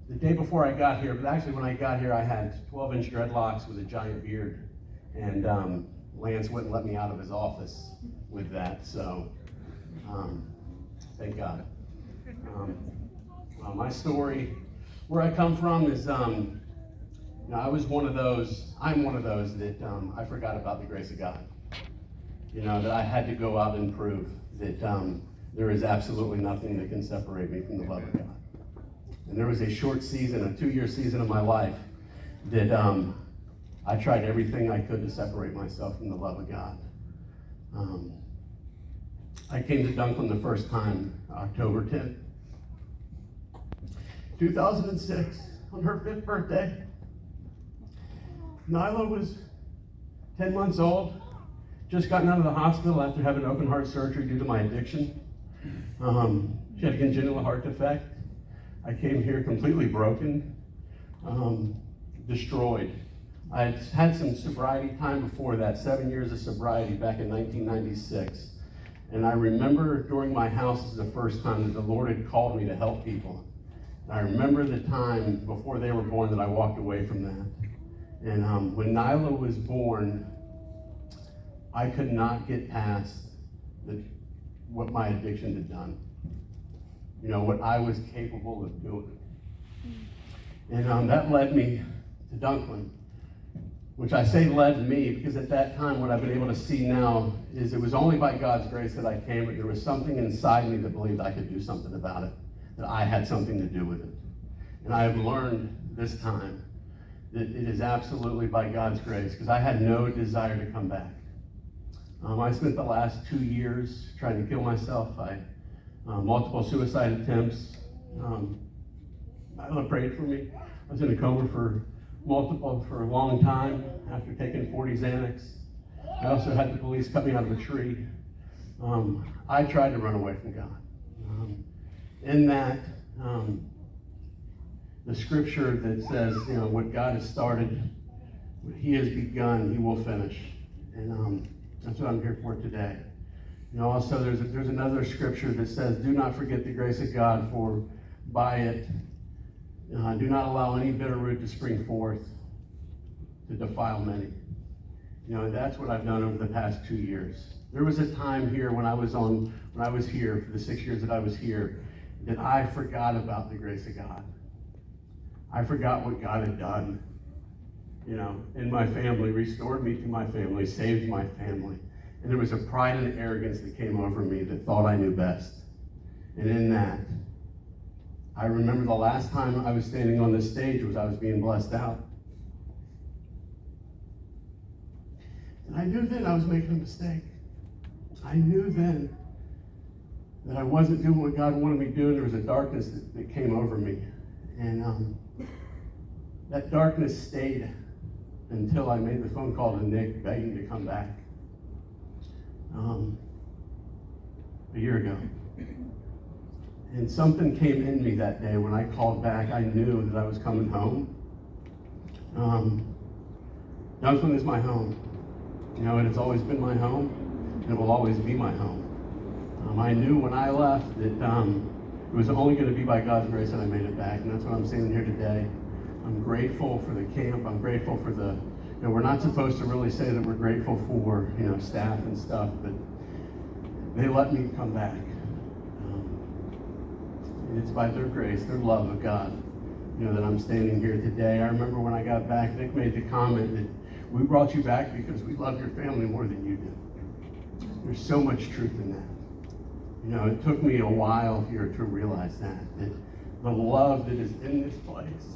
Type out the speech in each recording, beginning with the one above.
the day before I got here, but actually when I got here, I had 12-inch dreadlocks with a giant beard, and Lance wouldn't let me out of his office with that, so thank God. Well, my story, where I come from is, I'm one of those that I forgot about the grace of God. That I had to go out and prove that there is absolutely nothing that can separate me from the love of God. And there was a short season, a 2-year season of my life that I tried everything I could to separate myself from the love of God. I came to Dunklin the first time, October 10th, 2006, on her 5th birthday. Nyla was 10 months old, just gotten out of the hospital after having open heart surgery due to my addiction. She had a congenital heart defect. I came here completely broken, destroyed. I had had some sobriety time before that, 7 years of sobriety back in 1996. And I remember during my house is the first time that the Lord had called me to help people. And I remember the time before they were born that I walked away from that. And when Nyla was born, I could not get past what my addiction had done. What I was capable of doing. And that led me to Dunklin, which I say led me because at that time what I've been able to see now is it was only by God's grace that I came, but there was something inside me that believed I could do something about it, that I had something to do with it. And I have learned this time that it is absolutely by God's grace, because I had no desire to come back. I spent the last 2 years trying to kill myself. Multiple suicide attempts. Nyla prayed for me. I was in a coma for a long time after taking 40 Xanax. I also had the police cut me out of a tree. I tried to run away from God. In that, the scripture that says, what God has started, what He has begun, He will finish. And that's what I'm here for today. Also there's another scripture that says, do not forget the grace of God, for by it, do not allow any bitter root to spring forth to defile many. And that's what I've done over the past 2 years. There was a time here when I was here, for the 6 years that I was here, that I forgot about the grace of God. I forgot what God had done, in my family, restored me to my family, saved my family. And there was a pride and arrogance that came over me that thought I knew best. And in that, I remember the last time I was standing on this stage was I was being blessed out. And I knew then I was making a mistake. I knew then that I wasn't doing what God wanted me to do, and there was a darkness that came over me. And that darkness stayed until I made the phone call to Nick begging to come back. A year ago. And something came in me that day when I called back. I knew that I was coming home. Dunklin is my home. It has always been my home, and it will always be my home. I knew when I left that it was only going to be by God's grace that I made it back, and that's what I'm saying here today. I'm grateful for the camp. I'm grateful for we're not supposed to really say that we're grateful for, staff and stuff, but they let me come back. And it's by their grace, their love of God, that I'm standing here today. I remember when I got back, Nick made the comment that we brought you back because we love your family more than you do. There's so much truth in that. It took me a while here to realize that the love that is in this place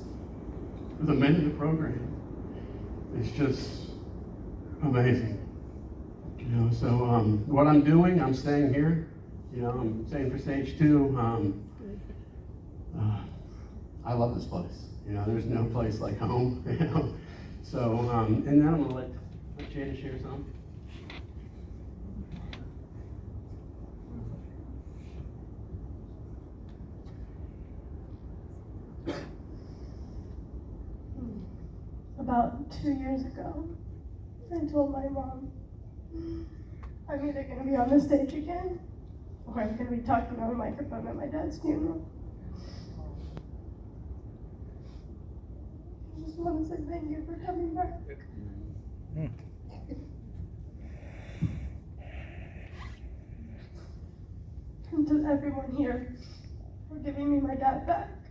for the men in the program is just amazing. So what I'm doing, I'm staying here. I'm staying for stage 2. I love this place. There's no place like home. So and then I'm gonna let Jada share some. About 2 years ago, I told my mom, I'm either going to be on the stage again, or I'm going to be talking on a microphone at my dad's funeral. just want to say thank you for coming back. And to everyone here for giving me my dad back.